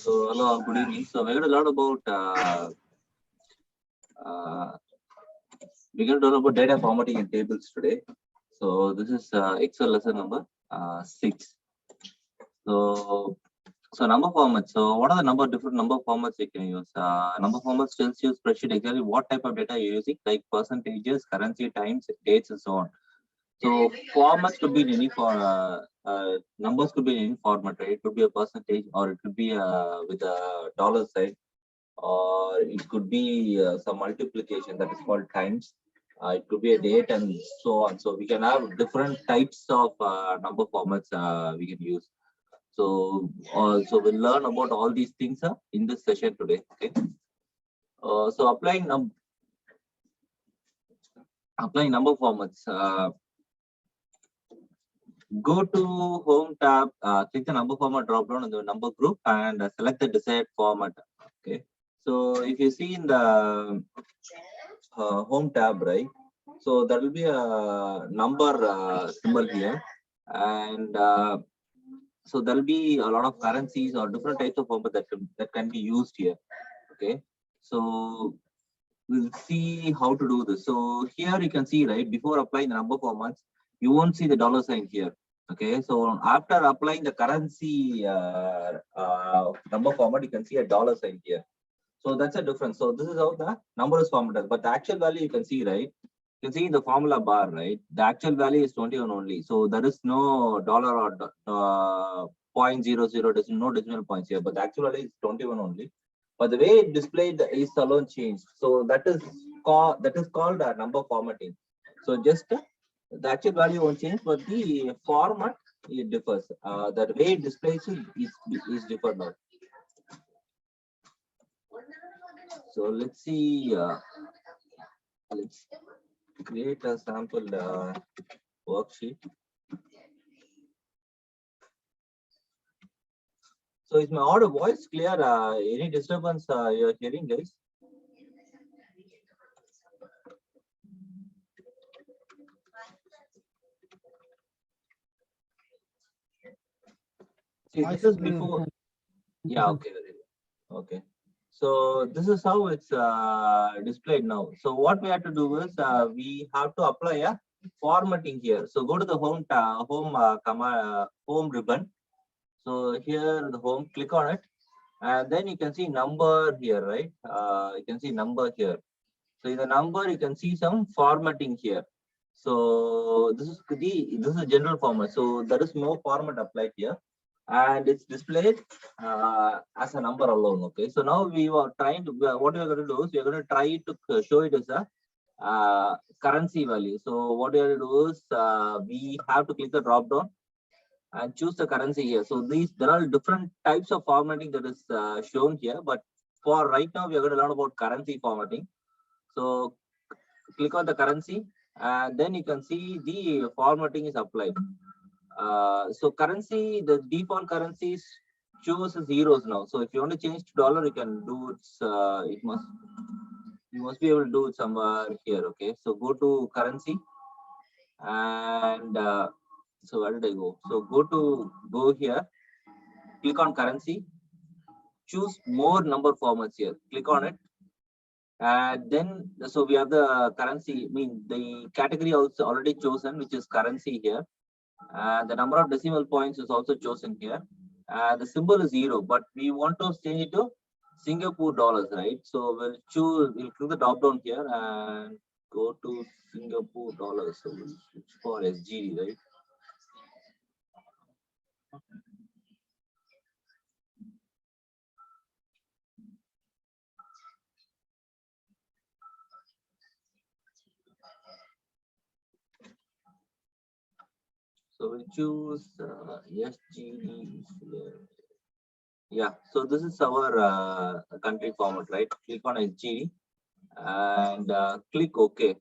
So hello, good evening. So we're going to learn about uh, data formatting in tables today. So this is Excel lesson number 6. So number formats. So what are the different number formats you can use? Number formats tells you spreadsheet exactly what type of data you're using, like percentages, currency, times, dates, and so on. So formats could be in any numbers could be in any format, right? It could be a percentage, or it could be with a dollar sign, or it could be some multiplication that is called times. It could be a date and so on. So we can have different types of number formats we can use. So we'll learn about all these things in this session today. Okay. So applying number formats. Go to home tab, click the number format drop down in the number group and select the desired format. Okay. So if you see in the home tab, right? So there will be a number symbol here, and so there will be a lot of currencies or different types of format that can be used here. Okay. So we'll see how to do this. So here you can see, right, before applying the number formats, you won't see the dollar sign here. Okay, so after applying the currency number format, you can see a dollar sign here. So that's a difference. So this is how the number is formatted, but the actual value you can see, right? You can see in the formula bar, right? The actual value is 21 only. So there is no dollar or 0.00. There's no decimal points here, but the actual value is 21 only. But the way it displayed is alone changed. So that is called a number formatting. So just the actual value won't change, but the format it differs. The way it displays is different now. So let's see. Let's create a sample worksheet. So is my audio voice clear? Any disturbance you're hearing, guys? See, this is before. Yeah, okay, okay. So this is how it's displayed now. So what we have to do is we have to apply a formatting here. So go to the home ribbon. So here the home, click on it, and then you can see number here, right? You can see number here. So in the number you can see some formatting here. So this is general format. So there is no format applied here, and it's displayed as a number alone. Okay. So now we are trying to what we are going to do is we are going to try to show it as a currency value. So what we are going to do is we have to click the drop down and choose the currency here. So there are different types of formatting that is shown here, but for right now we are going to learn about currency formatting. So click on the currency, and then you can see the formatting is applied. So currency, the default currencies choose zeros now. So if you want to change to dollar, you can do it. You must be able to do it somewhere here. Okay, so go to currency, and so where did I go? So go here, click on currency, choose more number formats here. Click on it. And then, so we have the currency, the category also already chosen, which is currency here. The number of decimal points is also chosen here. The symbol is 0, but we want to change it to Singapore dollars, right? So we'll click the drop down here and go to Singapore dollars. So we'll switch for SGD, right? So we'll choose SGD. Yeah, so this is our country format, right? Click on SGD and click OK.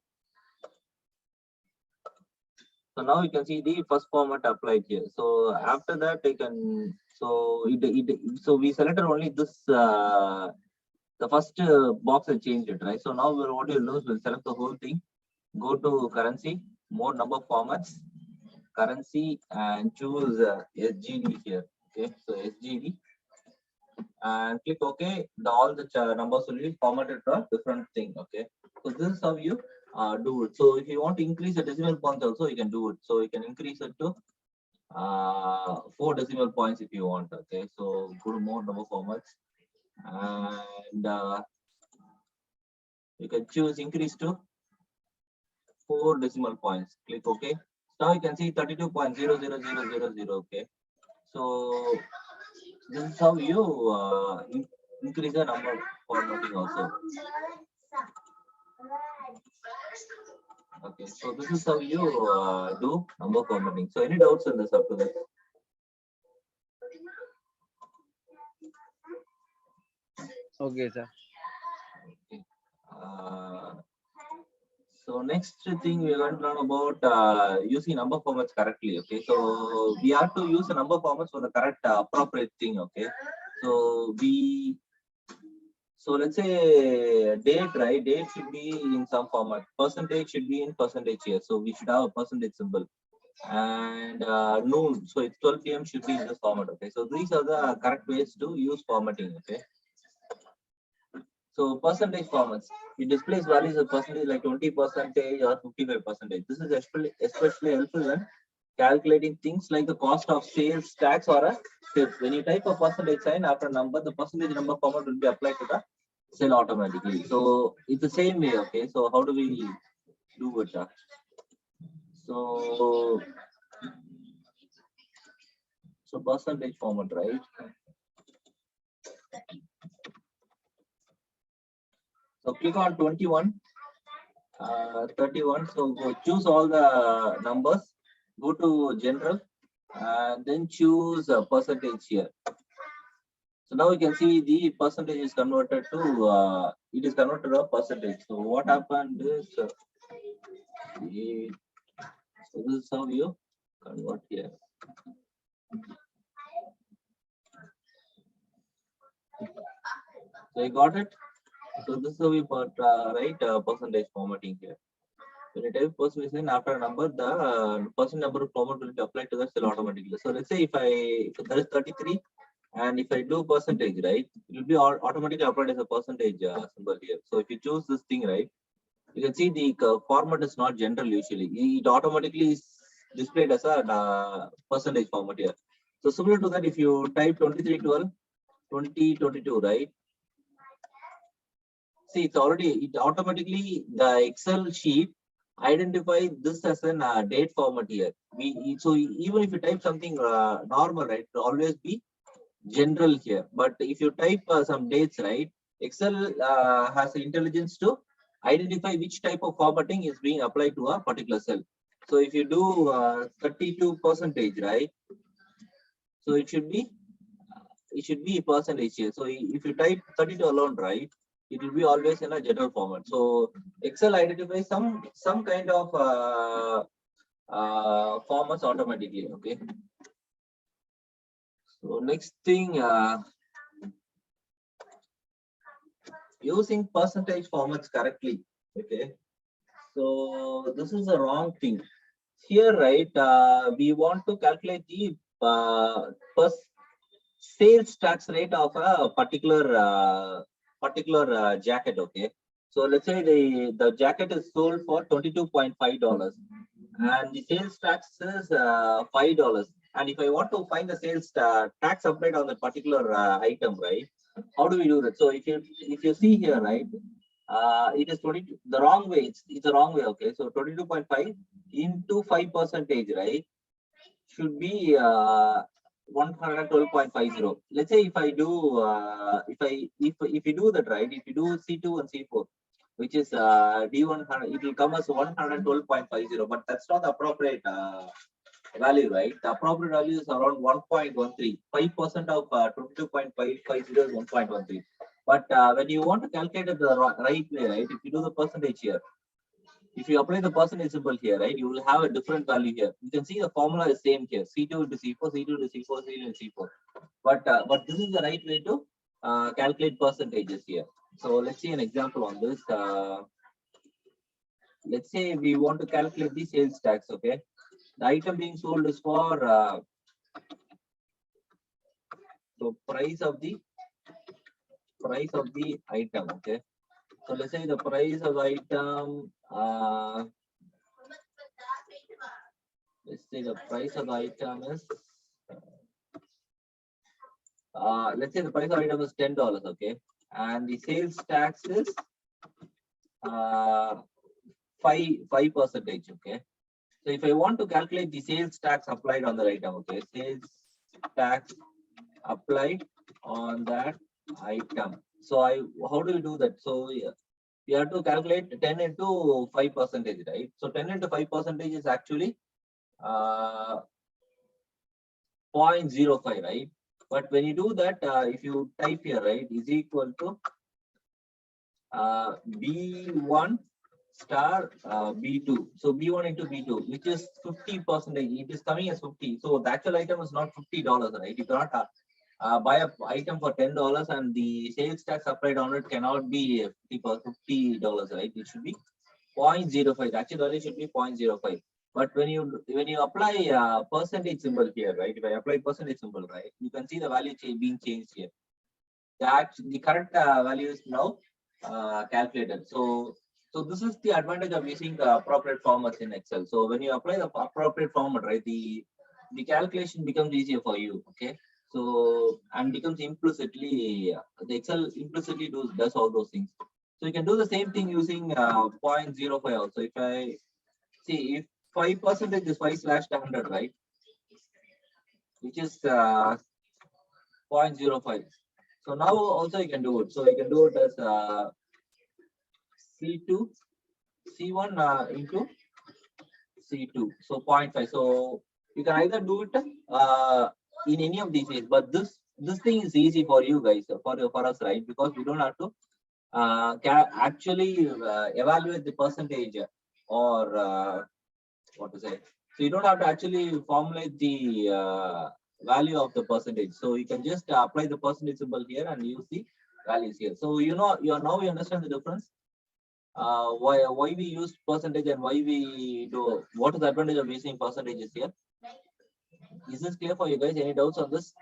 So now you can see the first format applied here. So after that, I can so we selected only this the first box and changed it, right? So now what we'll do is we'll select the whole thing, go to currency, more number formats, currency, and choose SGD here. Okay, so SGD. and click OK. All the numbers will be formatted to a different thing. Okay, so this is how you do it. So if you want to increase the decimal points also, you can do it. So you can increase it to 4 decimal points if you want. Okay, so go to more number formats, and you can choose increase to 4 decimal points. Click OK. Now you can see 32.00000. Okay, so this is how you increase the number formatting also. Okay, so this is how you do number formatting. So any doubts on this up to this? Okay, sir. Okay. So next thing we are going to learn about using number formats correctly. Okay, so we have to use the number formats for the correct appropriate thing. Okay, so let's say date, right? Date should be in some format. Percentage should be in percentage here. So we should have a percentage symbol. And noon, so it's 12 p.m. should be in this format. Okay, so these are the correct ways to use formatting. Okay, so percentage formats, it displays values of percentage like 20% or 55%. This is especially helpful when calculating things like the cost of sales tax or a tip. When you type a percentage sign after a number, the percentage number format will be applied to the cell automatically. So it's the same way. Okay, so how do we do it? So percentage format, right? So click on 21, 31. So go choose all the numbers, go to general, and then choose a percentage here. So now you can see the percentage is converted to, it is converted to a percentage. So what happened is, so this is how you convert here. So you got it? So this is how we put, write percentage formatting here. When you type percentage, then after a number, the percent number format will be applied to the cell automatically. So let's say if there is 33, and if I do percentage, right, it will be automatically applied as a percentage symbol here. So if you choose this thing, right, you can see the format is not general usually. It automatically is displayed as a percentage format here. So similar to that, if you type 2312, 2022, right? See, it automatically, the Excel sheet identify this as an date format here. So even if you type something normal, right, it will always be general here. But if you type some dates, right, Excel has the intelligence to identify which type of formatting is being applied to a particular cell. So if you do 32%, right, so it should be percentage here. So if you type 32 alone, right, it will be always in a general format. So Excel identifies some kind of formats automatically. Okay. So next thing, using percentage formats correctly. Okay, so this is the wrong thing here, right? We want to calculate the sales tax rate of a particular jacket. Okay, so let's say the jacket is sold for $22.5, and the sales tax is $5. And if I want to find the sales tax applied on the particular item, right? How do we do that? So if you see here, right, it is 20 the wrong way. It's the wrong way. Okay, so 22.5 into 5%, right, should be 112.50. Let's say if I do if you do that, right, if you do C2 and C4, which is D100, it will come as 112.50, but that's not the appropriate value, right? The appropriate value is around 1.13. 5% of 22.550 is 1.13. But when you want to calculate it the right way, right, if you do the percentage here, if you apply the percentage symbol here, right, you will have a different value here. You can see the formula is same here: C2 into C4, C2 into C4, C2 into C4. But this is the right way to calculate percentages here. So let's see an example on this. Let's say we want to calculate the sales tax. Okay, the item being sold is for so price of the price of the item. Okay. So let's say the price of item, let's say the price of the item is, let's say the price of item is $10, okay, and the sales tax is 5 percentage, okay. So if I want to calculate the sales tax applied on the item, okay, sales tax applied on that item. So how do you do that? So you have to calculate 10 into 5 percentage, right? So 10 into 5 percentage is actually 0.05, right? But when you do that, if you type here, right, is equal to B1 star B2. So B1 into B2, which is 50%. It is coming as 50. So the actual item is not $50, right? You cannot buy an item for $10 and the sales tax applied on it cannot be $50, right? It should be 0.05. The actual value should be 0.05. But when you apply percentage symbol here, right? If I apply percentage symbol, right, you can see the value being changed here. The correct value is now calculated. So this is the advantage of using appropriate formats in Excel. So when you apply the appropriate format, right, the calculation becomes easier for you. Okay. So and becomes implicitly the Excel implicitly does all those things. So you can do the same thing using 0.05 also. If I see if 5% is 5/100, right, which is 0.05. So now also you can do it. So you can do it as C2, C1 into C2. So 0.5. So you can either do it in any of these ways, but this thing is easy for you guys, for us, right? Because we don't have to actually evaluate the percentage or what to say. So you don't have to actually formulate the value of the percentage. So you can just apply the percentage symbol here and use the values here. So now you understand the difference. Why we use percentage and why we do, what is the advantage of using percentages here? Is this clear for you guys? Any doubts on this?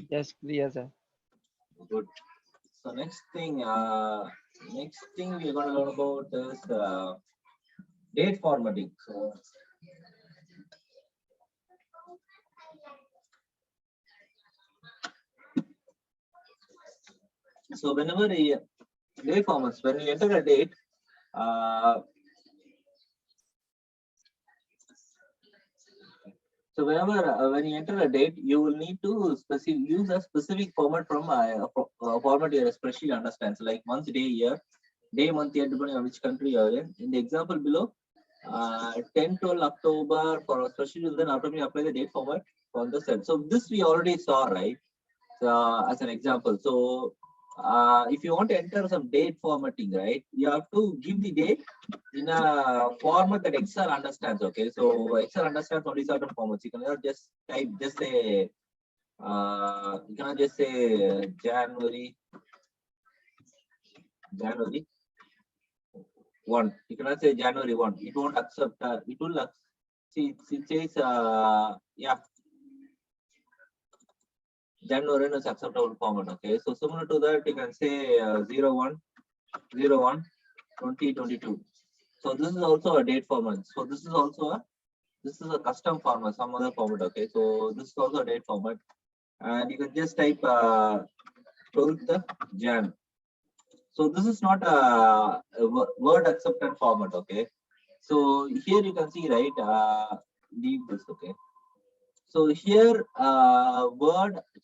Yes, clear, sir. Good. So next thing we're going to learn about is date formatting. So whenever date formats, when you enter a date, so whenever when you enter a date, you will need to use a specific format from format your spreadsheet understands, like month, day, year, day, month, year, depending on which country you are in. In the example below, 10-12 October for a spreadsheet, then automatically apply the date format on the set. So this we already saw, right? As an example. So if you want to enter some date formatting, right, you have to give the date in a format that Excel understands. Okay, so Excel understands only certain formats. You cannot just type, just say, you cannot just say January 1. You cannot say January 1. It won't accept. It will see. It says, yeah, January is acceptable format. Okay, so similar to that, you can say 01/01/2022. So this is also a date format. So this is also a custom format, some other format. Okay, so this is also a date format, and you can just type 12th Jan. So this is not a word accepted format. Okay, so here you can see, right, leave this. Okay. So here,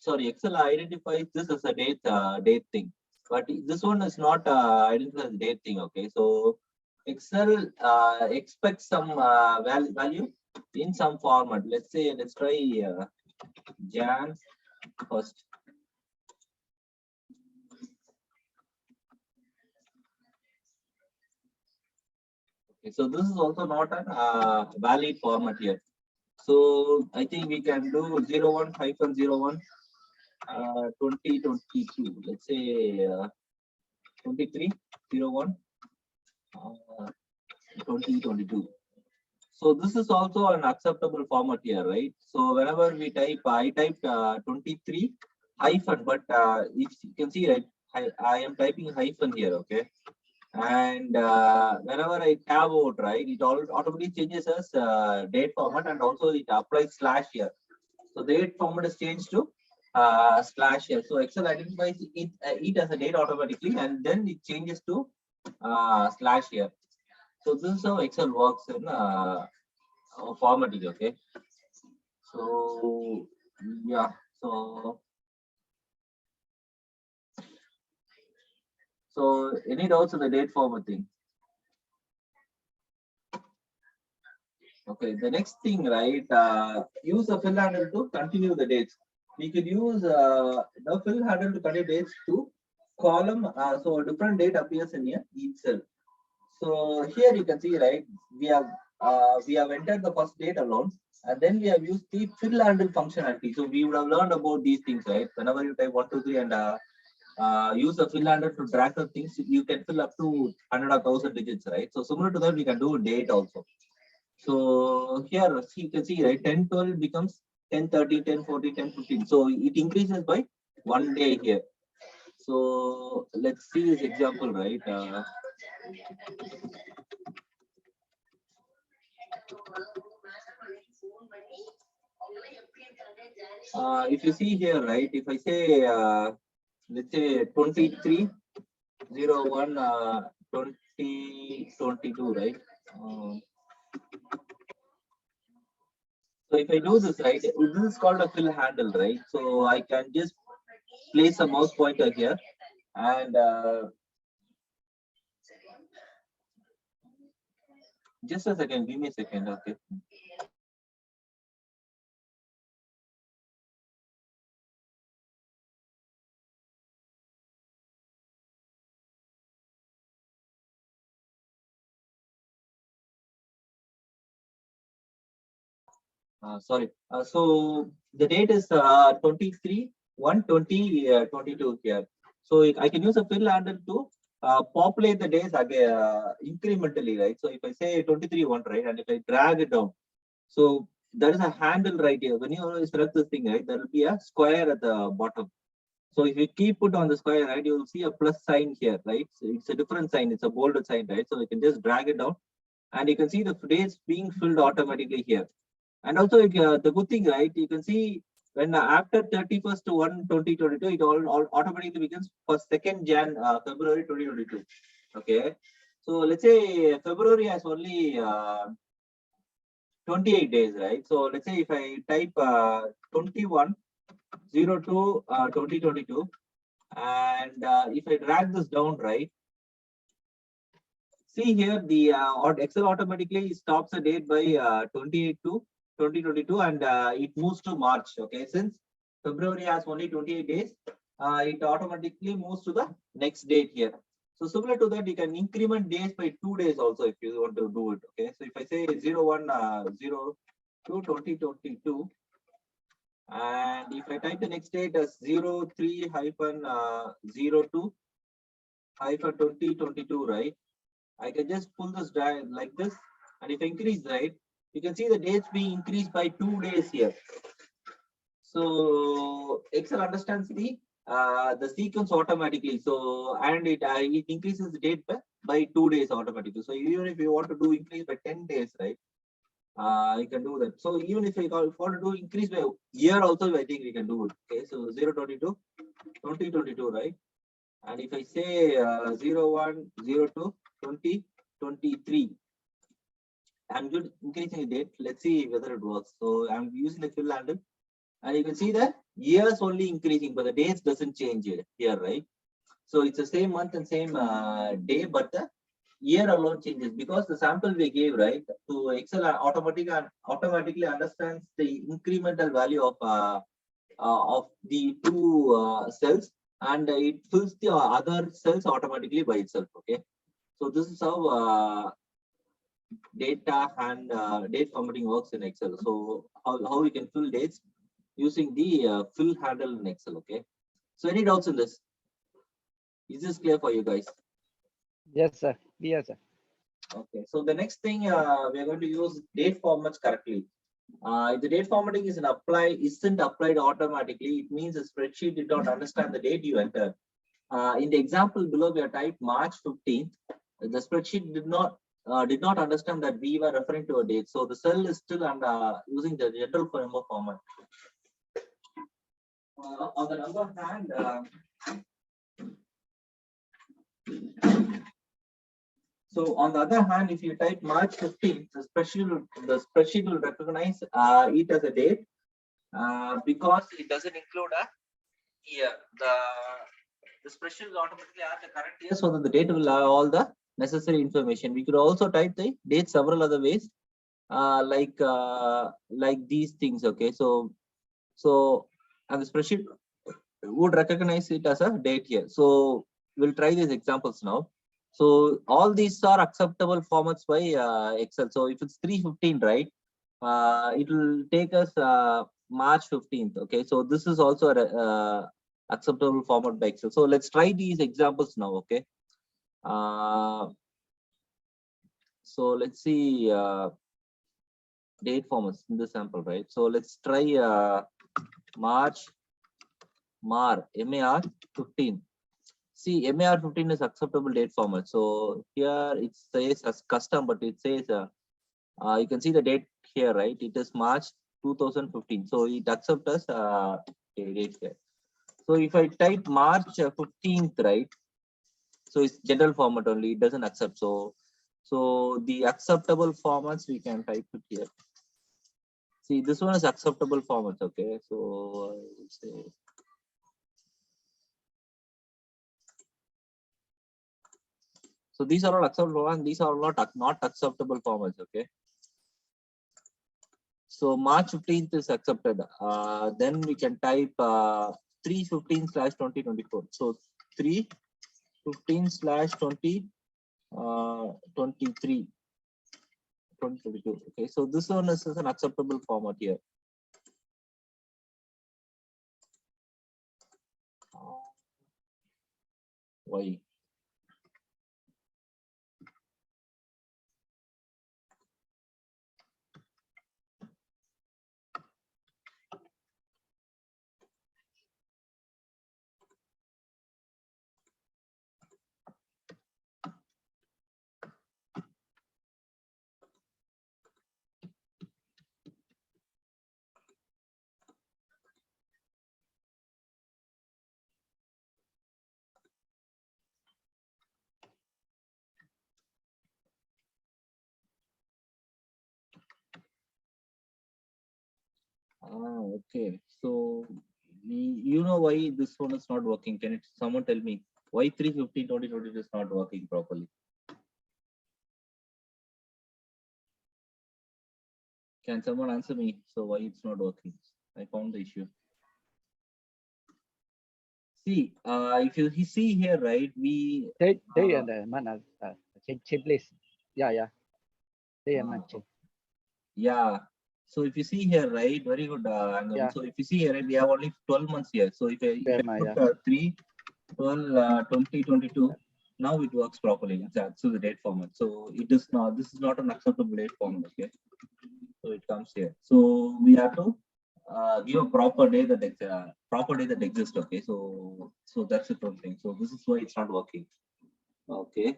Excel identifies this as a date thing, but this one is not identified as date thing. Okay, so Excel expects some value in some format. Let's try Jan first. Okay, so this is also not a valid format here. So I think we can do 01/01 2022. Let's say 23/01 2022. So this is also an acceptable format here, right? So whenever we type, I typed 23/01 hyphen, but if you can see, right, I am typing hyphen here, okay? And whenever I tab out, right, it all automatically changes as date format, and also it applies slash here. So the date format is changed to slash here. So Excel identifies it as a date automatically, and then it changes to slash here. So this is how Excel works in formatting, okay? So yeah, so any doubts on the date formatting? Okay, the next thing, right? Use a fill handle to continue the dates. We could use the fill handle to continue dates to column. So a different date appears in here each cell. So here you can see, right? We have entered the first date alone, and then we have used the fill handle functionality. So we would have learned about these things, right? Whenever you type 1, 2, 3 and use the fill handle to drag the things, you can fill up to 100 or 1000 digits, right? So similar to that, we can do date also. So here you can see, right, 10, 12 becomes 10, 30, 10, 40, 10, 15. So it increases by 1 day here. So let's see this example, right? If you see here, right, if I say, let's say 2301 2022, right? So if I do this, right, this is called a fill handle, right? So I can just place a mouse pointer here and just a second, give me a second, okay. Sorry. So the date is 23/1/2022 here. So I can use a fill handle to populate the days again incrementally, right? So if I say 23/1, right, and if I drag it down, so there is a handle right here. When you select this thing, right, there will be a square at the bottom. So if you keep it on the square, right, you will see a plus sign here, right? So it's a different sign. It's a bolded sign, right? So you can just drag it down, and you can see the days being filled automatically here. And also, the good thing, right, you can see when after 31st to 1 2022, it all automatically begins for 2nd Jan February 2022. Okay. So let's say February has only 28 days, right? So let's say if I type 21/02 2022, and if I drag this down, right, see here the Excel automatically stops the date by 28 to 2022, and it moves to March. Okay, since February has only 28 days, it automatically moves to the next date here. So similar to that, you can increment days by 2 days also if you want to do it. Okay, so if I say 01/02/2022, and if I type the next date as 03/02/2022, right? I can just pull this down like this, and if I increase, right, you can see the dates being increased by 2 days here. So Excel understands the sequence automatically. So and it increases the date by 2 days automatically. So even if you want to do increase by 10 days, right, you can do that. So even if you want to do increase by year also, I think we can do it. Okay, so 0/22 2022, right? And if I say 01/02 2023, I'm good increasing the date. Let's see whether it works. So I'm using the fill handle, and you can see that years only increasing, but the dates doesn't change here, right? So it's the same month and same day, but the year alone changes because the sample we gave, right? So Excel automatically understands the incremental value of the two cells, and it fills the other cells automatically by itself. Okay, so this is how data and date formatting works in Excel. So how we can fill dates using the fill handle in Excel. Okay, so any doubts in this? Is this clear for you guys? Yes, sir. Yes, sir. Okay, so the next thing we are going to use date formats correctly. If the date formatting isn't applied automatically, it means the spreadsheet did not understand the date you entered. In the example below, we have typed March 15th. The spreadsheet did not understand that we were referring to a date. So the cell is still using the general number format. On the other hand, if you type March 15th, the spreadsheet will recognize it as a date because it doesn't include a year. The spreadsheet will automatically add the current year so that the date will have all the necessary information. We could also type the date several other ways, like these things. Okay, so and the spreadsheet would recognize it as a date here. So we'll try these examples now. So all these are acceptable formats by Excel. So if it's 315, right, it will take us March 15th. Okay, so this is also a acceptable format by Excel. So let's try these examples now. Okay, so let's see date formats in the sample, right? So let's try MAR 15. See, MAR 15 is acceptable date format. So here it says as custom, but it says you can see the date here, right? It is March 2015. So it accepts as date here. So if I type March 15th, right? So it's general format only, it doesn't accept. So the acceptable formats we can type it here. See, this one is acceptable formats. Okay, so I will say. So these are all acceptable and these are not acceptable formats. Okay. So March 15th is accepted. Then we can type 315/2024. So 315/2023. 2022. Okay, so this one is an acceptable format here. Why? Okay. So you know why this one is not working? Can someone tell me why 315/2022 is not working properly? Can someone answer me? So why it's not working? I found the issue. See, if you see here, right? We They and the man change please. Yeah. They and man change. Yeah. So if you see here, right, very good. Yeah. So if you see here, we have only 12 months here. So if I put 3/12/2022, now it works properly. It's the date format. So it is not. This is not an acceptable date format. Okay. So it comes here. So we have to give a proper day that exists. Okay. So that's the first thing. So this is why it's not working. Okay.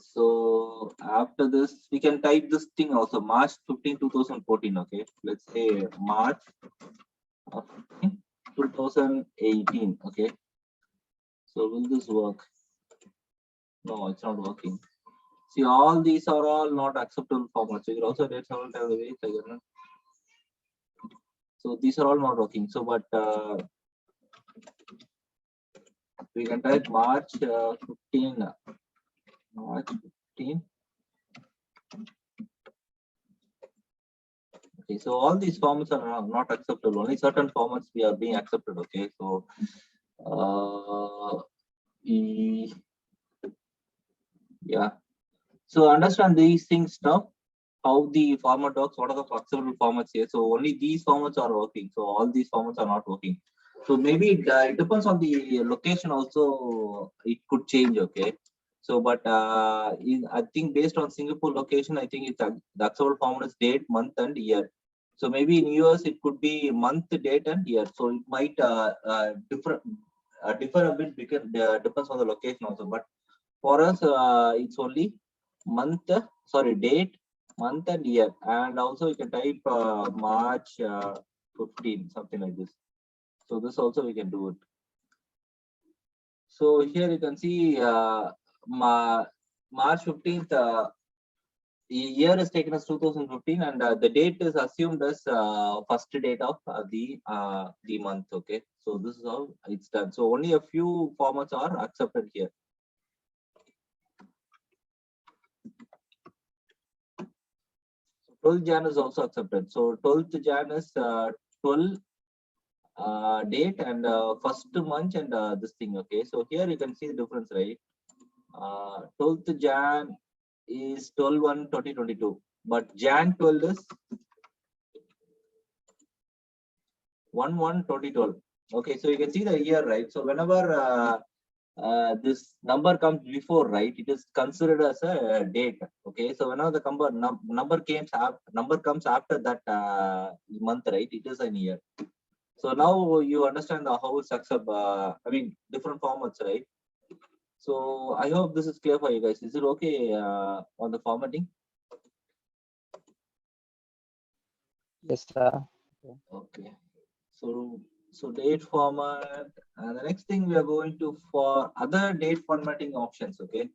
So after this, we can type this thing also March 15, 2014. Okay, let's say March 15, 2018. Okay, so will this work? No, it's not working. See, all these are all not acceptable formats. You can also write several times away. So these are all not working. So, but we can type March 15. March 15. Okay, so all these formats are not acceptable. Only certain formats we are being accepted. Okay, so yeah. So understand these things now. How the format works. What are the acceptable formats here? So only these formats are working. So all these formats are not working. So maybe it depends on the location. Also, it could change. Okay. So, but I think based on Singapore location, I think it's the acceptable format is date, month, and year. So maybe in US it could be month, date, and year. So it might differ a bit because depends on the location also. But for us, it's only month, date, month, and year. And also you can type March 15, something like this. So this also we can do it. So here you can see March 15th, year is taken as 2015, and the date is assumed as first date of the month. Okay, so this is how it's done. So only a few formats are accepted here. 12th Jan is also accepted. So 12th Jan is 12 date and first month and this thing. Okay, so here you can see the difference, right? 12th Jan is 12/1/2022, but Jan 12 is 1/1/2012. Okay, so you can see the year, right? So whenever this number comes before, right, it is considered as a date. Okay, so whenever the number comes after that month, right, it is a year. So now you understand how it's accept. I mean, different formats, right? So I hope this is clear for you guys. Is it okay on the formatting? Yes, sir. Okay. So date format, and the next thing we are going to for other date formatting options. Okay.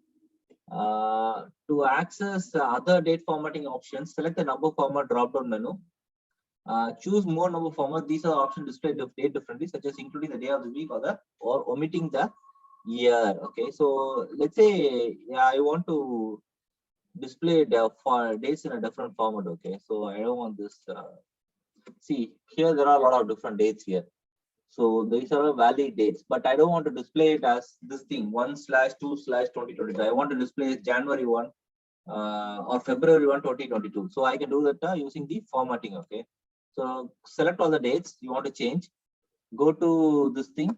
To access other date formatting options, select the number format drop-down menu. Choose more number format. These are options displayed date differently, such as including the day of the week or omitting the year. Okay, so let's say I want to display for dates in a different format. Okay, so I don't want this. See, here there are a lot of different dates here. So these are valid dates, but I don't want to display it as this thing 1/2/2022. I want to display January 1 or February 1, 2022. So I can do that using the formatting. Okay. So select all the dates you want to change. Go to this thing,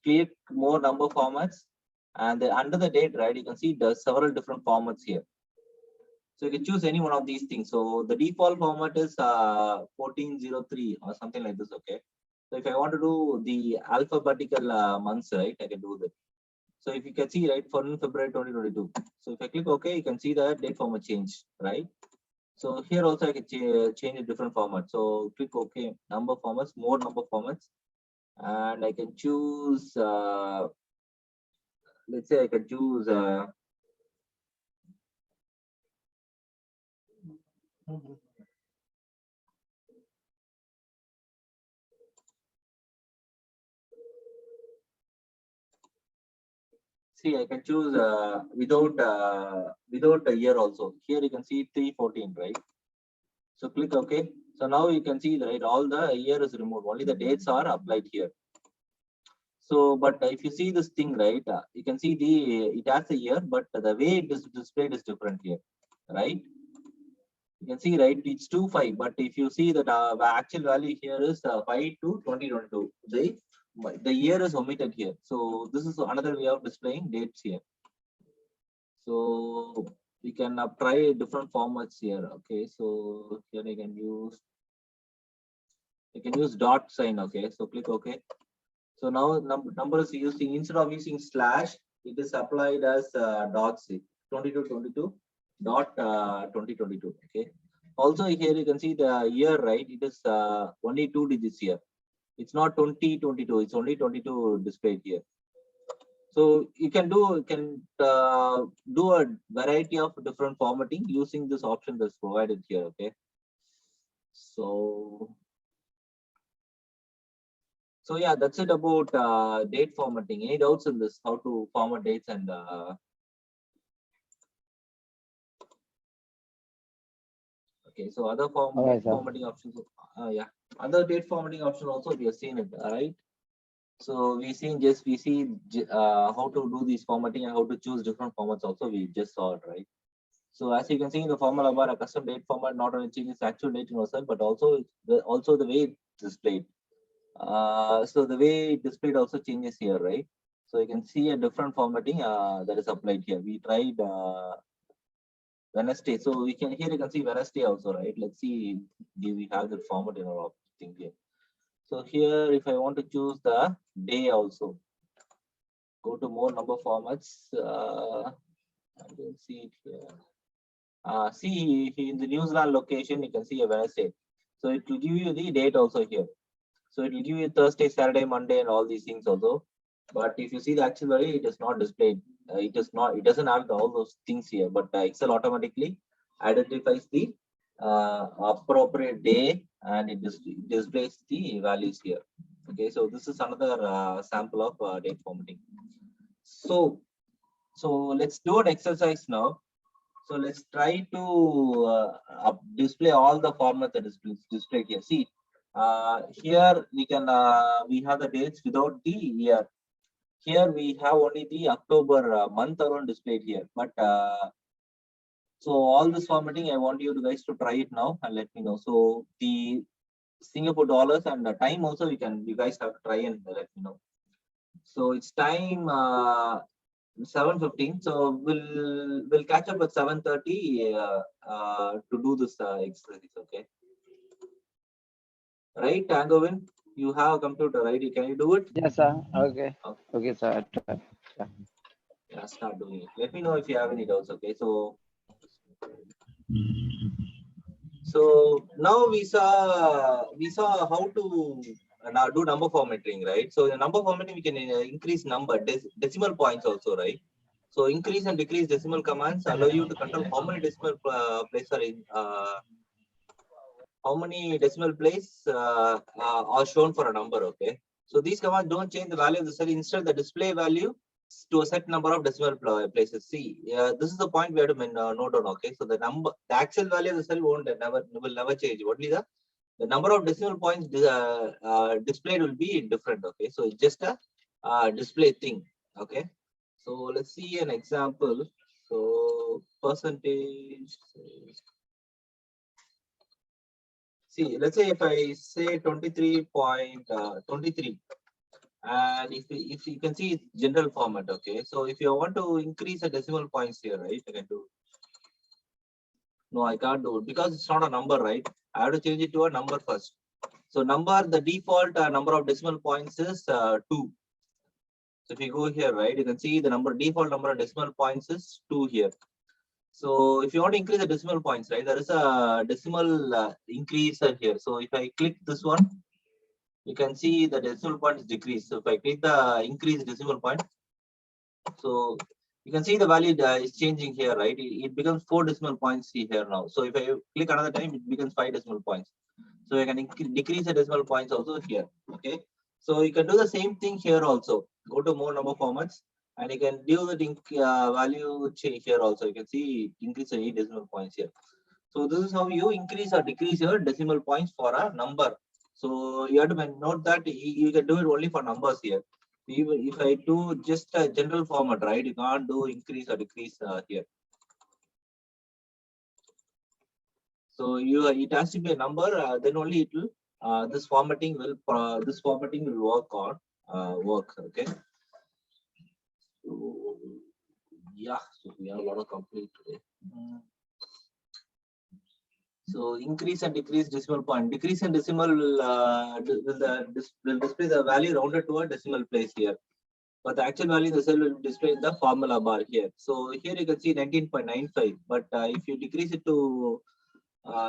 click more number formats, and under the date, right, you can see there's several different formats here. So you can choose any one of these things. So the default format is 1403 or something like this. Okay. So if I want to do the alphabetical months, right, I can do that. So if you can see, right, for February 2022. So if I click OK, you can see the date format change, right? So here also I can change a different format. So click OK, number formats, more number formats, and I can choose. Let's say I can choose. See, I can choose without a year also. Here you can see 3/14, right? So click OK. So now you can see, right, all the year is removed. Only the dates are applied here. So, but if you see this thing, right, you can see it has a year, but the way it is displayed is different here, right? You can see, right, it's 2/5, but if you see that the actual value here is 5/2/2022. The year is omitted here. So this is another way of displaying dates here. So we can try different formats here. Okay, so here you can use dot sign. Okay, so click OK. So now number is using, instead of using slash, it is applied as dot 2222 dot 2022. Okay. Also here you can see the year, right? It is only 2 digits here. It's not 2022. It's only 22 displayed here. So you can do a variety of different formatting using this option that's provided here. Okay. So yeah, that's it about date formatting. Any doubts in this? How to format dates and okay. So other formatting options. Yeah, other date formatting option also we have seen it. All right. So we see how to do this formatting and how to choose different formats. Also, we just saw it, right? So as you can see in the formula bar, a custom date format not only changes actual date in yourself, but also the way it's displayed. So the way it displayed also changes here, right? So you can see a different formatting that is applied here. We tried Wednesday. So we can here you can see Wednesday also, right? Let's see, do we have the format in our thing here? So here, if I want to choose the day also, go to more number formats. I can see it here. See in the New Zealand location, you can see a Wednesday. So it will give you the date also here. So it will give you Thursday, Saturday, Monday, and all these things also. But if you see the actual value, it is not displayed. It is not. It doesn't have all those things here. But Excel automatically identifies the appropriate day and it displays the values here. Okay, so this is another sample of date formatting. So let's do an exercise now. So let's try to display all the formats that is displayed here. See, here we have the dates without the year. Here we have only the October month around displayed here. But so all this formatting, I want you guys to try it now and let me know. So the Singapore dollars and the time also you guys have to try and let me know. So it's time 7:15. So we'll catch up at 7:30 to do this exercise. Okay. Right, Angovin, you have a computer, right? Can you do it? Yes, sir. Okay. Okay, sir. Yeah, start doing it. Let me know if you have any doubts. Okay. So now we saw how to now do number formatting, right? So in number formatting, we can increase decimal points also, right? So increase and decrease decimal commands allow you to control how many decimal places are in, how many decimal places are shown for a number. Okay. So these commands don't change the value of the cell. Instead, the display value to a set number of decimal places. See, this is the point we have to note down. Okay. So the actual value of the cell will never change. Only the number of decimal points displayed will be different. Okay. So it's just a display thing. Okay. So let's see an example. So percentage. See, let's say if I say 23.23, and if you can see it's general format. Okay. So if you want to increase the decimal points here, right? I can do. No, I can't do it because it's not a number, right? I have to change it to a number first. So the default number of decimal points is 2. So if you go here, right, you can see the default number of decimal points is 2 here. So if you want to increase the decimal points, right, there is a decimal increaser here. So if I click this one, you can see the decimal point is decreased. So if I click the increase decimal point, so you can see the value is changing here, right? It becomes 4 decimal points here now. So if I click another time, it becomes 5 decimal points. So I can decrease the decimal points also here. Okay. So you can do the same thing here also. Go to more number formats and you can do the value change here also. You can see increase the 8 decimal points here. So this is how you increase or decrease your decimal points for a number. So you have to note that you can do it only for numbers here. Even if I do just a general format, right, you can't do increase or decrease here. So it has to be a number, then only it will this formatting will work on work. Okay. So yeah, so we have a lot of complete today. So increase and decrease decimal point. Decrease and decimal will display the value rounded to a decimal place here. But the actual value the cell will display in the formula bar here. So here you can see 19.95. But if you decrease it to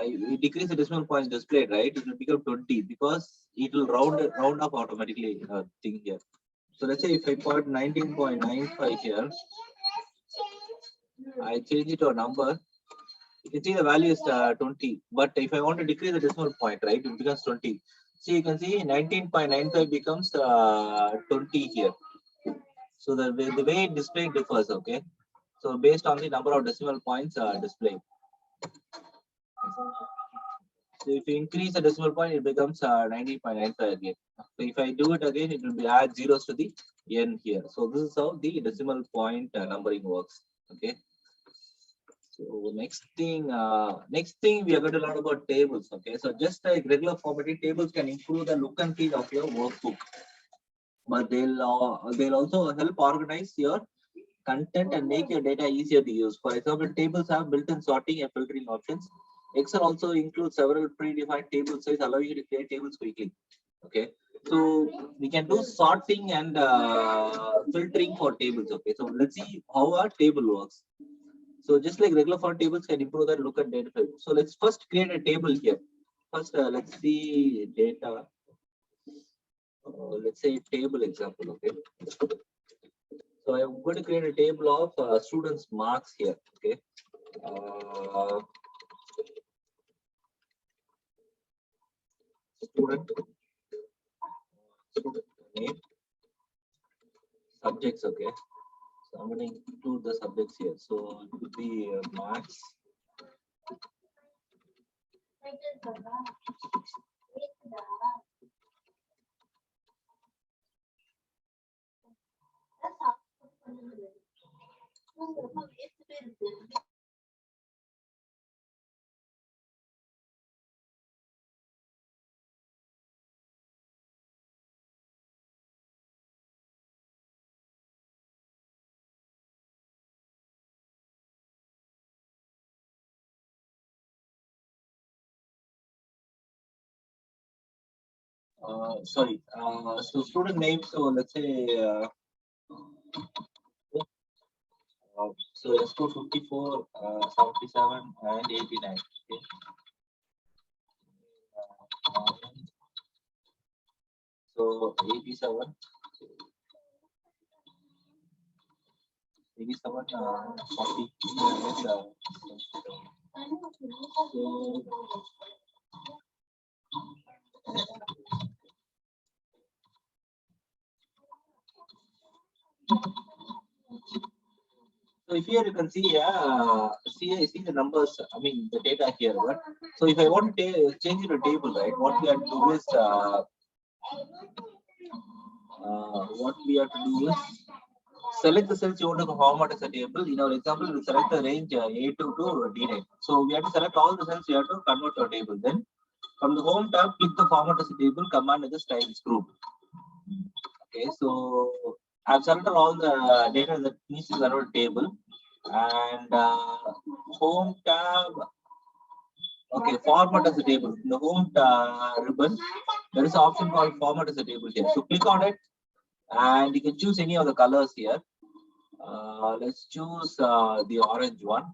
you decrease the decimal points displayed, right? It will become 20 because it will round up automatically thing here. So let's say if I put 19.95 here, I change it to a number. You can see the value is 20. But if I want to decrease the decimal point, right, it becomes 20. So you can see 19.95 becomes 20 here. So the way it displayed differs. Okay. So based on the number of decimal points displayed. So if you increase the decimal point, it becomes 90.95 again. So if I do it again, it will be add zeros to the n here. So this is how the decimal point numbering works. Okay. So next thing we are going to learn about tables. Okay. So just like regular formatting, tables can improve the look and feel of your workbook. but they'll also help organize your content and make your data easier to use. For example, tables have built-in sorting and filtering options. Excel also includes several predefined table size, allowing you to create tables quickly. Okay, so we can do sorting and filtering for tables. Okay, so let's see how our table works. So just like regular for tables can improve that look at data. So let's first create a table here. First, let's see data. Let's say table example. Okay. So I'm going to create a table of students' marks here. Okay. Uh, student name, subjects. Okay. So I'm going to include the subjects here. So it would be marks. Sorry. So student name. So let's say. So let's go 54, 77, and 89. Okay. So 87, 87, 40. So if here you can see, see the numbers. I mean the data here. But so if I want to change it to table, right? What we have to do is select the cells you want to format as a table. In our example, we select the range A2 to D9. So we have to select all the cells you have to convert to a table. Then from the home tab, click the format as a table command as a styles group. Okay, so I've selected all the data that needs to be converted table, and home tab. Okay, format as a table. In the home ribbon, there is an option called format as a table here. So click on it, and you can choose any of the colors here. Let's choose the orange one.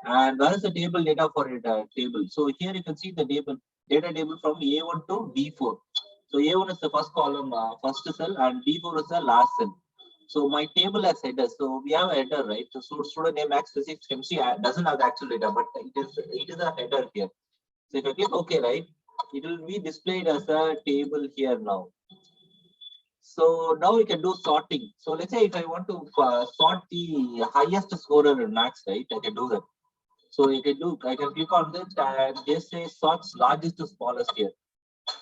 And where is the table data for it table? So here you can see the table data table from A1 to D4. So A1 is the first column, first cell, and D4 is the last cell. So my table has header. So we have a header, right? So student name Max Physics Chemistry doesn't have the actual data, but it is a header here. So if I click OK, right, it will be displayed as a table here now. So now we can do sorting. So let's say if I want to sort the highest scorer in Max, right, I can do that. So you can do, I can click on this and just say sorts largest to smallest here.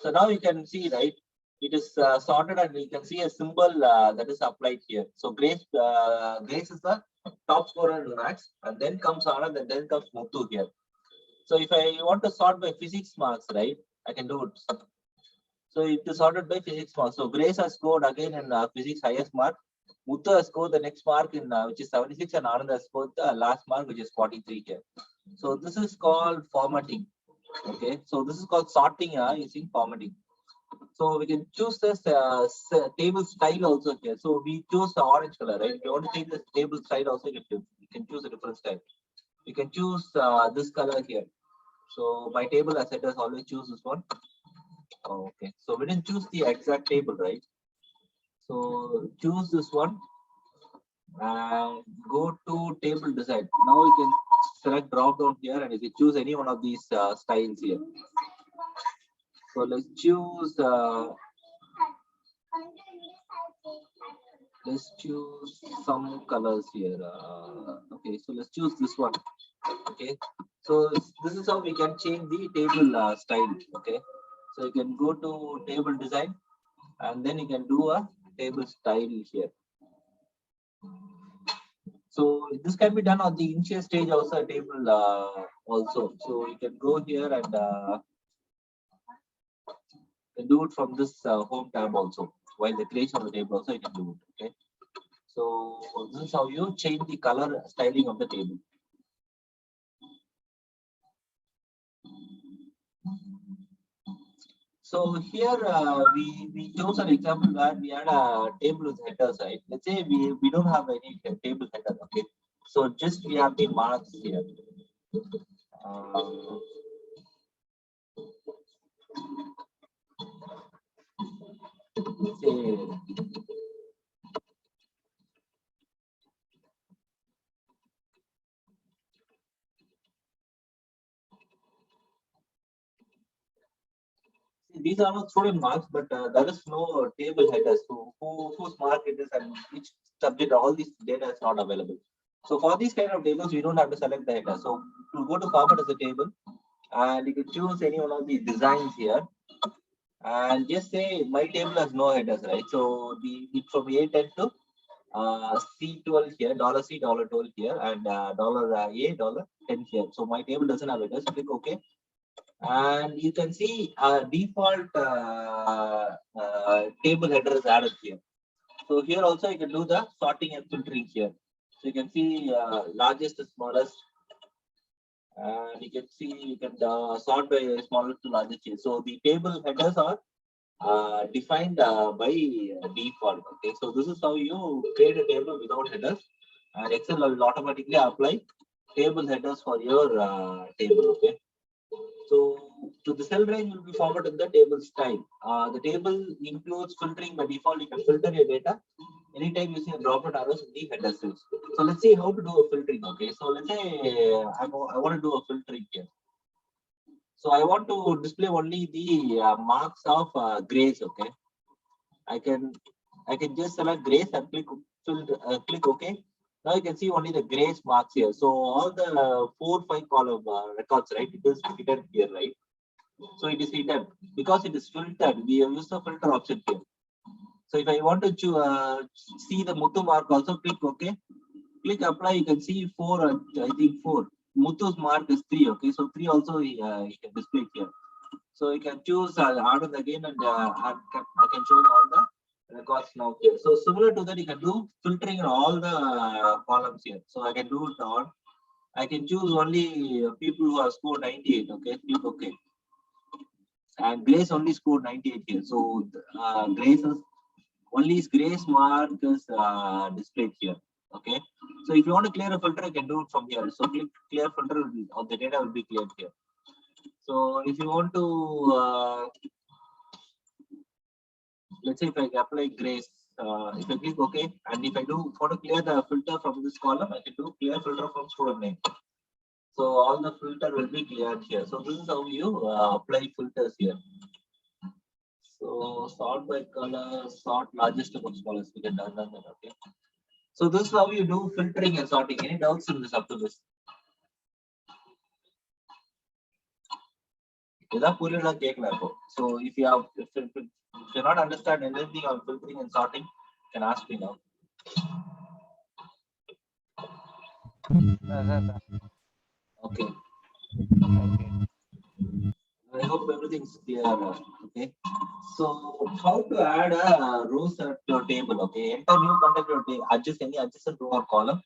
So now you can see, right, it is sorted and you can see a symbol that is applied here. So Grace is the top scorer in Max, and then comes Anand and then comes Muthu here. So if I want to sort by physics marks, right, I can do it. So it is sorted by physics marks. So Grace has scored again in physics highest mark. Muthu has scored the next mark in which is 76, and Anand has scored the last mark, which is 43 here. So this is called formatting. Okay, so this is called sorting using formatting. So we can choose this table style also here. So we choose the orange color, right? If you want to change the table style also, you can choose a different style. You can choose this color here. So my table as it does always choose this one. Okay, so we didn't choose the exact table, right? So choose this one and go to table design. Now you can select drop down here and you can choose any one of these styles here. So let's choose some colors here. Okay, so let's choose this one. Okay, so this is how we can change the table style. Okay, so you can go to table design and then you can do a table style here. So this can be done on the initial stage also, table also. So you can go here and do it from this home tab also. while the creation of the table also you can do it. Okay. So this is how you change the color styling of the table. So here we chose an example where we had a table with headers, right? Let's say we don't have any table header, okay? So just we have the marks here. Uh, say these are not student marks, but there is no table headers. So whose mark it is and which subject, all this data is not available. So for these kind of tables, we don't have to select the header. So to go to format as a table, and you can choose any one of the designs here, and just say my table has no headers, right? So the from A10 to C12 here, $C, $12 here, and $A, $10 here. So my table doesn't have headers. Click OK. And you can see default table header is added here. So here also you can do the sorting and filtering here. So you can see largest to smallest, and you can see you can sort by smallest to largest here. So the table headers are defined by default. Okay, so this is how you create a table without headers, and Excel will automatically apply table headers for your table. Okay. So the cell range will be formatted in the table style. The table includes filtering by default. You can filter your data anytime using a drop-down arrows in the header cells. So let's see how to do a filtering. Okay, so let's say I want to do a filtering here. So I want to display only the marks of grays. Okay, I can just select grays and click OK. Now you can see only the grays marks here. So all the 4-5 column records, right? It is hidden here, right? So it is hidden because it is filtered. We have used the filter option here. So if I want to see the Muthu mark, also click OK. Click apply. You can see 4. I think 4. Muthu's mark is 3. Okay, so 3 also you can display here. So you can choose add on again, and I can show all the records now here. So similar to that, you can do filtering in all the columns here. So I can do it on. I can choose only people who have scored 98. Okay, click OK. And Grace only scored 98 here. So Grace is only Grace mark is displayed here. Okay. So if you want to clear a filter, you can do it from here. So click clear filter of the data will be cleared here. So if you want to let's say if I apply Grace, if I click OK, and if I do want to clear the filter from this column, I can do clear filter from student name. So all the filter will be cleared here. So this is how you apply filters here. So sort by color, sort largest among smallest. We can done that. Okay. So this is how you do filtering and sorting. Any doubts in this up to this? So if you have if you not understand anything on filtering and sorting, you can ask me now. Okay. I hope everything's clear. Okay. So how to add a rows to your table? Okay. Enter new contact your table. Adjust any adjacent row or column.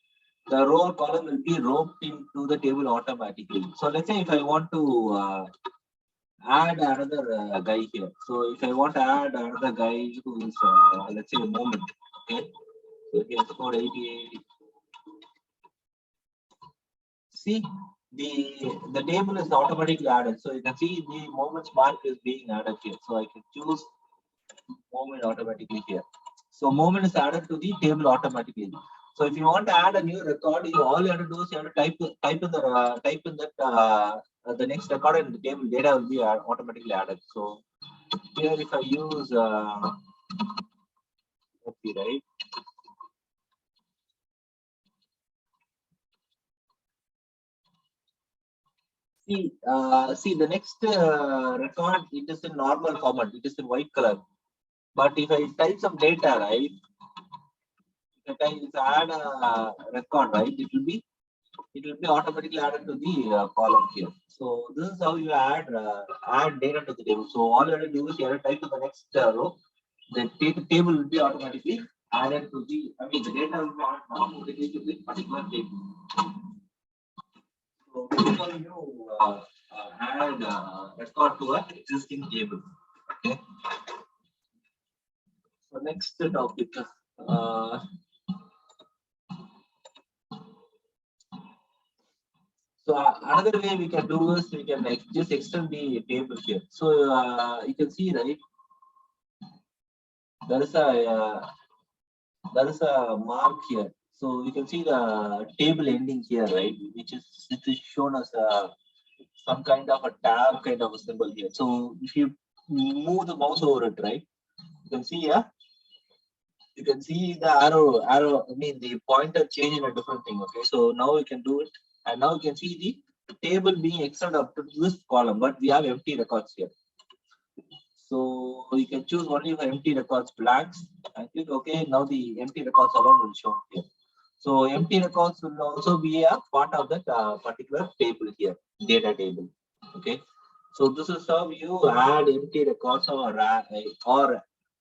The row or column will be roped into the table automatically. So let's say if I want to add another guy here. So if I want to add another guy who is let's say a moment. Okay. So here's code 88. See, the table is automatically added. So you can see the moments mark is being added here. So I can choose moment automatically here. So moment is added to the table automatically. So if you want to add a new record, all you have to do is you have to type in that the next record in the table data will be automatically added. So here if I use copy, right? See the next record, it is in normal format, it is in white color. But if I type some data, right? If I add a record, right, it will be automatically added to the column here. So this is how you add data to the table. So all you have to do is you have to type to the next row the table will be automatically added to the, I mean, the data will be automatically to the particular table. So before you add record to an existing table. Okay. So next topic. So another way we can do is we can like just extend the table here. So you can see, right, there is a mark here. So you can see the table ending here, right, which is shown as some kind of a tab kind of a symbol here. So if you move the mouse over it, right, you can see here. You can see the arrow, I mean the pointer change in a different thing. Okay, so now we can do it, and now you can see the table being extended up to this column, but we have empty records here. So you can choose only for empty records blanks and click OK. Now the empty records alone will show here. So empty records will also be a part of that particular table here, data table. Okay. So this is how you add empty records or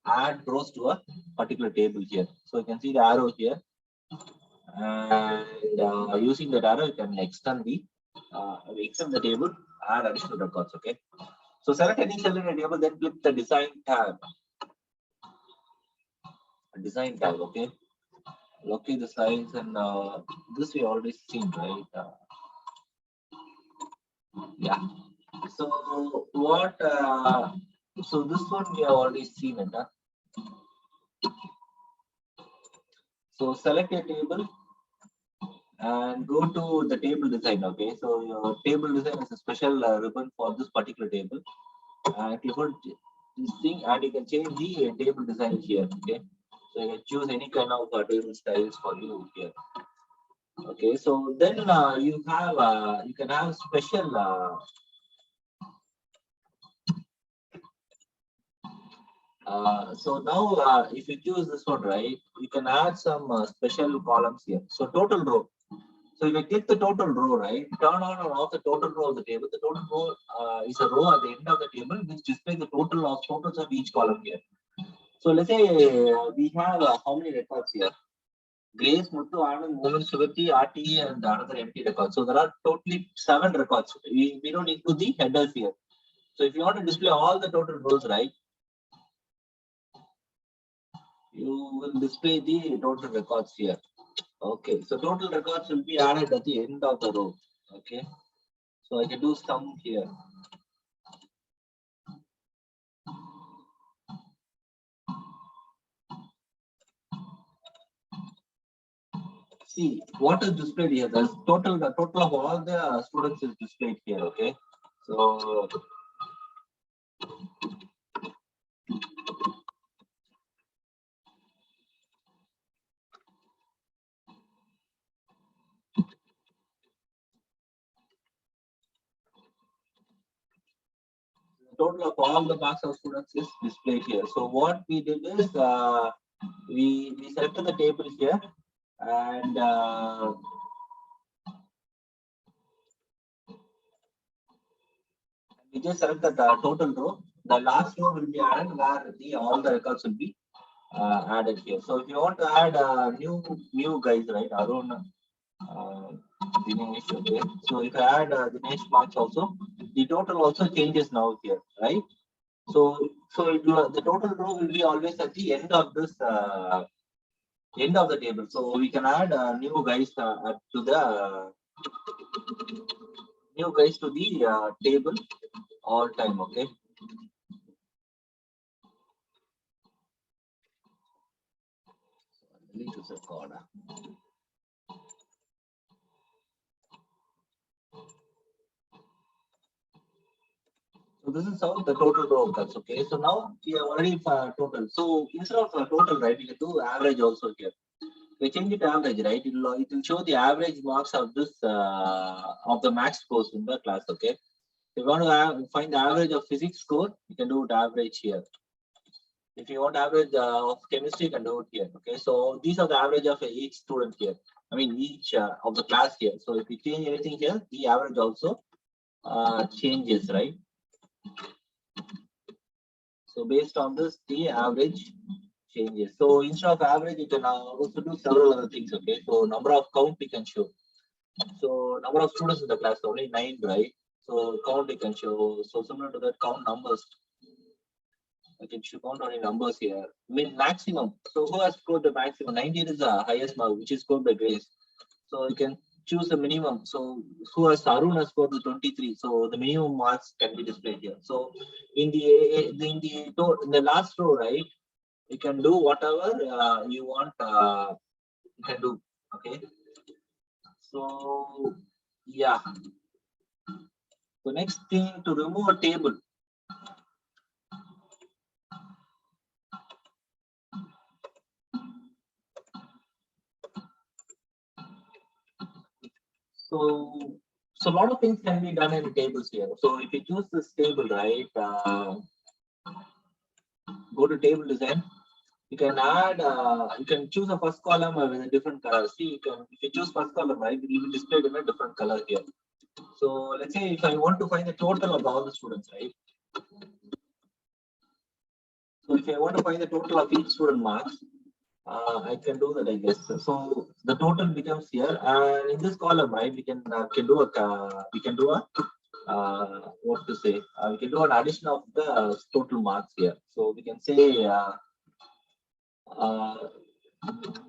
add rows to a particular table here. So you can see the arrow here, and using that arrow you can extend the table, add additional records. Okay. So select any cell in a table, then click the design tab. Design tab. Okay. Locate the size, and this we already seen, right? Yeah. So what? So this one we have already seen it. So select a table and go to the table design. Okay. So your table design is a special ribbon for this particular table. Click on this thing, and you can change the table design here. Okay. So you can choose any kind of table styles for you here. Okay. So then you can have special. So now, if you choose this one, right, you can add some special columns here. So total row. So if you click the total row, right, turn on or off the total row of the table. The total row is a row at the end of the table which displays the totals of each column here. So let's say we have how many records here? Grace, Muttu, Anand, Mohan, Sugati, RTE, and another empty record. So there are totally 7 records. We don't include the headers here. So if you want to display all the total rows, right, you will display the total records here. Okay, so total records will be added at the end of the row. Okay, so I can do some here. See what is displayed here. The total of all the students is displayed here. Okay, so total of all the marks of students is displayed here. So what we did is we selected the table here, and we just select the total row. The last row will be added where all the records will be added here. So if you want to add new guys, right, Arun, Dinesh, okay. So if I add Dinesh marks also, the total also changes now here, right? So the total row will be always at the end of this end of the table. So we can add new guys to the table all time. Okay. Delete this record. So this is how the total row comes. Okay. So now we have already total. So instead of total, right, we can do average also here. We change it to average, right? It will show the average marks of this of the max scores in the class. Okay. If you want to find the average of physics score, you can do it average here. If you want average of chemistry, you can do it here. Okay. So these are the average of each student here. I mean each of the class here. So if you change anything here, the average also changes, right? So based on this, the average changes. So instead of average, you can also do several other things. Okay, so number of count you can show. So number of students in the class, only 9, right? So count you can show. So similar to that, count numbers. I can show count only numbers here. Maximum. So who has scored the maximum? 19 is the highest mark, which is scored by Grace. So you can choose the minimum. So who has Arun has scored the 23. So the minimum marks can be displayed here. So in the last row, right? You can do whatever you want. You can do. Okay. So yeah. The next thing, to remove a table. So a lot of things can be done in tables here. So if you choose this table, right, go to table design. You can add, you can choose a first column with a different color. See, if you choose first column, right, it will be displayed in a different color here. So let's say if I want to find the total of all the students, right? So if I want to find the total of each student marks, I can do that, I guess. So the total becomes here, and in this column, right, we can do a what to say? We can do an addition of the total marks here. So we can say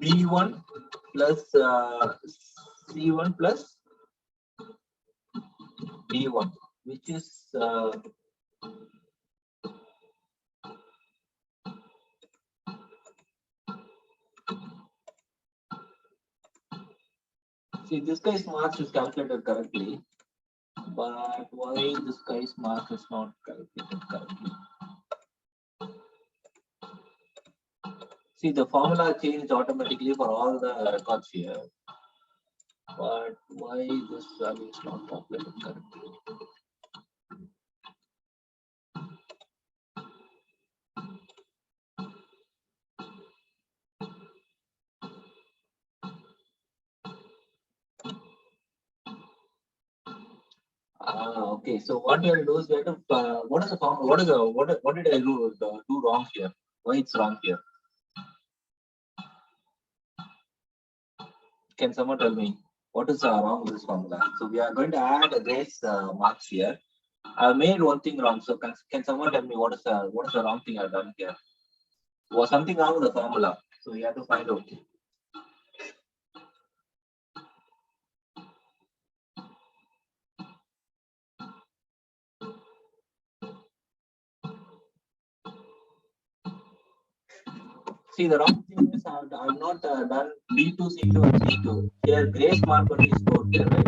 B1 plus C1 plus D1, which is see, this guy's marks is calculated correctly, but why this guy's mark is not calculated correctly? See, the formula changed automatically for all the records here, but why this value is not calculated correctly? Okay. So what we will do is we have to, what is the form? What did I do wrong here? Why it's wrong here? Can someone tell me what is wrong with this formula? So we are going to add a Grace marks here. I made one thing wrong. So can someone tell me what is the wrong thing I've done here? Was something wrong with the formula? So we have to find out. See, the wrong thing is I've not done B2, C2, and C2. Here, Grace mark only is stored here, right?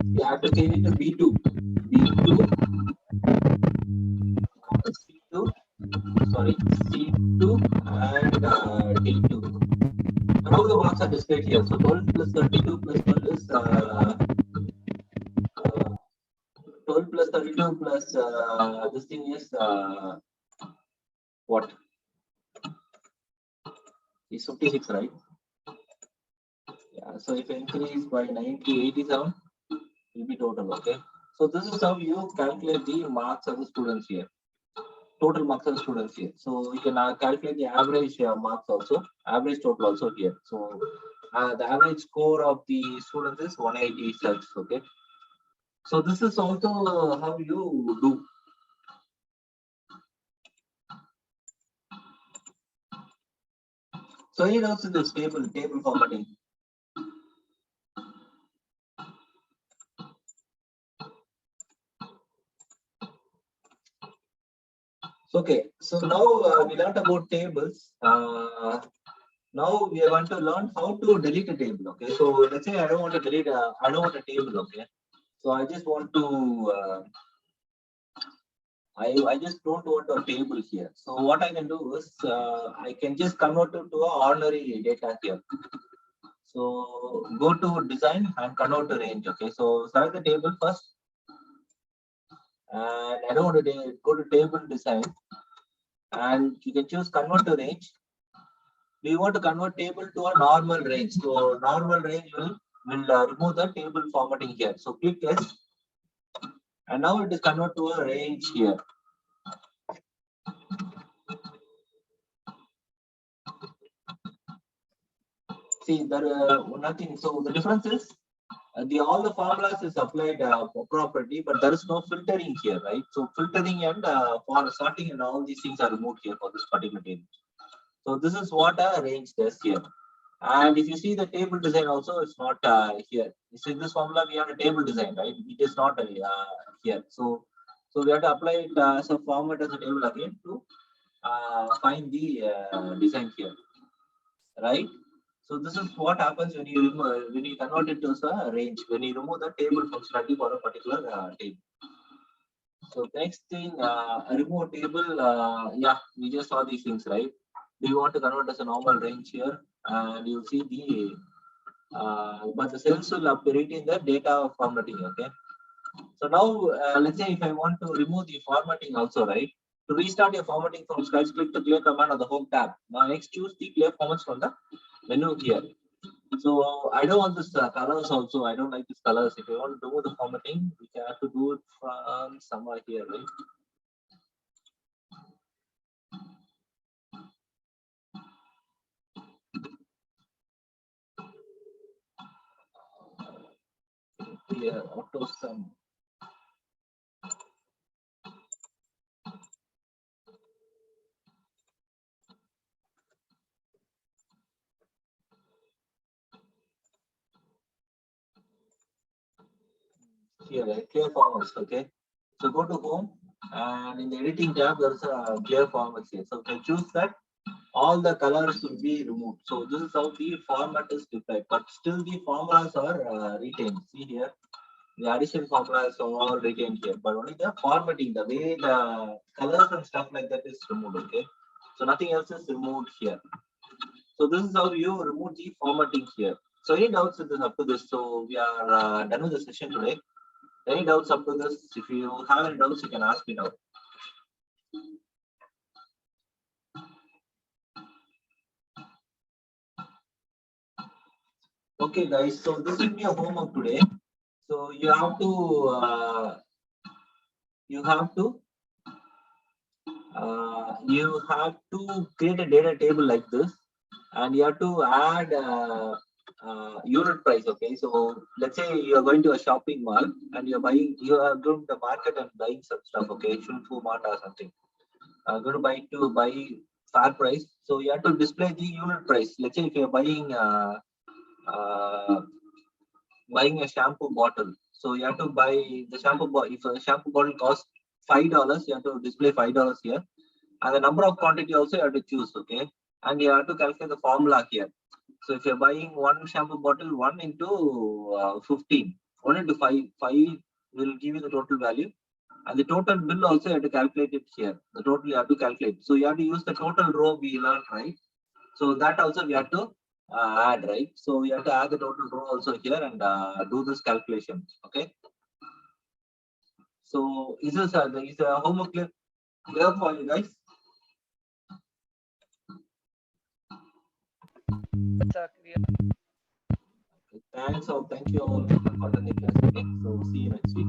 You have to change it to B2. B2, C2, sorry, C2 and D2. Now the marks are displayed here. So 12 plus 32 plus 12 is 12 plus 32 plus this thing is what? Is 56, right? Yeah. So if I increase by 90, 87, will be total. Okay. So this is how you calculate the marks of the students here. Total marks of the students here. So you can calculate the average marks also, average total also here. So the average score of the students is 186. Okay. So this is also how you do. So here also this table formatting. Okay, so now we learned about tables. Now we are going to learn how to delete a table. Okay, so let's say I don't want to delete I don't want a table. Okay, so I just want to I just don't want a table here. So what I can do is I can just convert it to a ordinary data here. So go to design and convert to range. Okay, so select the table first, and I don't want to go to table design, and you can choose convert to range. We want to convert table to a normal range. So normal range will will remove the table formatting here. So click yes. And now it is converted to a range here. See, there nothing. So the difference is the all the formulas is applied properly, but there is no filtering here, right? So filtering and for sorting and all these things are removed here for this particular table. So this is what a range does here. And if you see the table design also, it's not here. You see this formula, we have a table design, right? It is not here. So we have to apply it as a format as a table again to find the design here, right? So this is what happens when you remove, when you convert it to a range, when you remove the table functionality for a particular table. So next thing, remove table. Yeah, we just saw these things, right? Do you want to convert as a normal range here? And you see the, but the cells will operate in the data formatting, okay? So now, let's say if I want to remove the formatting also, right? To restart your formatting from scratch, click the clear command on the home tab. Now next choose the clear formats from the menu here. So I don't want this colors also. I don't like these colors. If you want to do the formatting, we have to do it from somewhere here, right? Here, auto sum. Here, right? Clear formats. Okay. So go to home, and in the editing tab, there's a clear formats here. So if I choose that, all the colors will be removed. So this is how the format is defined, but still the formulas are retained. See here, the addition formulas are all retained here, but only the formatting, the way the colors and stuff like that is removed. Okay, so nothing else is removed here. So this is how you remove the formatting here. So any doubts with this up to this? So we are done with the session today. Any doubts up to this? If you have any doubts, you can ask me now. Okay, guys. So this will be a homework today. So you have to you have to create a data table like this, and you have to add unit price. Okay, so let's say you are going to a shopping mall and you are going to the market and buying some stuff. Okay, Shunfu Mart or something. Going to buy fair price. So you have to display the unit price. Let's say if you're uh, buying a shampoo bottle. So you have to buy the shampoo bottle. If a shampoo bottle costs $5, you have to display $5 here. And the number of quantity also you have to choose, okay? And you have to calculate the formula here. So if you're buying one shampoo bottle, 1 into 15, 1 into 5, 5 will give you the total value. And the total bill also you have to calculate it here. The total you have to calculate. So you have to use the total row we learned, right? So that also we have to add, right? So we have to add the total row also here and do this calculation, okay? So is this is a homework clear for you guys? Thanks, thank you all for attending class. Okay, so see you next week.